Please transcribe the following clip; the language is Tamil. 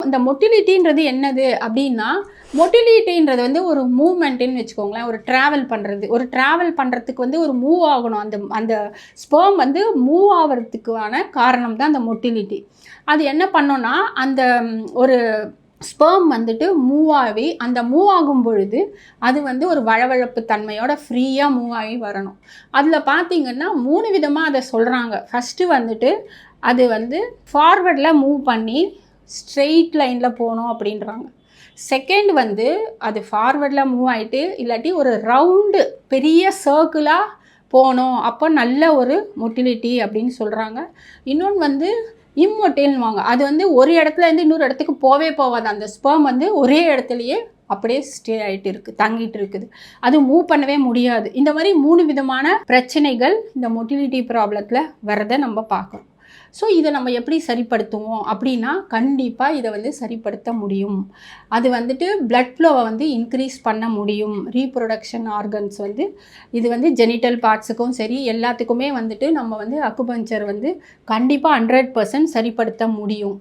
இந்த மொட்டிலிட்டின்றது என்னது அப்படின்னா, மொட்டிலிட்டின்றது வந்து ஒரு மூவ்மெண்ட்டுன்னு வச்சுக்கோங்களேன். ஒரு ட்ராவல் பண்ணுறதுக்கு வந்து ஒரு மூவ் ஆகணும். அந்த அந்த ஸ்பெர்ம் வந்து மூவ் ஆகிறதுக்கான காரணம் தான் அந்த மொட்டிலிட்டி. அது என்ன பண்ணோன்னா, அந்த ஒரு ஸ்பெர்ம் வந்துட்டு மூவ் ஆகி அந்த மூவ் ஆகும் பொழுது அது வந்து ஒரு வழவழப்பு தன்மையோட ஃப்ரீயாக மூவ் ஆகி வரணும். அதில் பார்த்தீங்கன்னா 3 விதமாக அதை சொல்கிறாங்க. ஃபஸ்ட்டு வந்துட்டு அது வந்து ஃபார்வர்டில் மூவ் பண்ணி ஸ்ட்ரெயிட் லைனில் போகணும் அப்படின்றாங்க. செகண்ட் வந்து அது ஃபார்வர்டில் மூவ் ஆகிட்டு இல்லாட்டி ஒரு ரவுண்டு பெரிய சர்க்கிளாக போகணும், அப்போ நல்ல ஒரு மொட்டிலிட்டி அப்படின்னு சொல்கிறாங்க. இன்னொன்று வந்து இம்மொட்டைல்னுவாங்க. அது வந்து ஒரு இடத்துலேருந்து இன்னொரு இடத்துக்கு போகாது. அந்த ஸ்பெர்ம் வந்து ஒரே இடத்துலையே அப்படியே ஸ்டே ஆகிட்டு இருக்குது, தங்கிட்டு இருக்குது. அது மூவ் பண்ணவே முடியாது. இந்த மாதிரி 3 விதமான பிரச்சனைகள் இந்த மொட்டிலிட்டி ப்ராப்ளத்தில் வரதை நம்ம பார்க்குறோம். ஸோ இதை நம்ம எப்படி சரிப்படுத்துவோம் அப்படின்னா, கண்டிப்பாக இதை வந்து சரிப்படுத்த முடியும். அது வந்துட்டு பிளட் ஃப்ளோவை வந்து இன்க்ரீஸ் பண்ண முடியும். ரீப்ரொடக்ஷன் ஆர்கன்ஸ் வந்து இது வந்து ஜெனிட்டல் பார்ட்ஸுக்கும் சரி எல்லாத்துக்குமே வந்துட்டு நம்ம வந்து அக்குபஞ்சர் வந்து கண்டிப்பாக 100% சரிப்படுத்த முடியும்.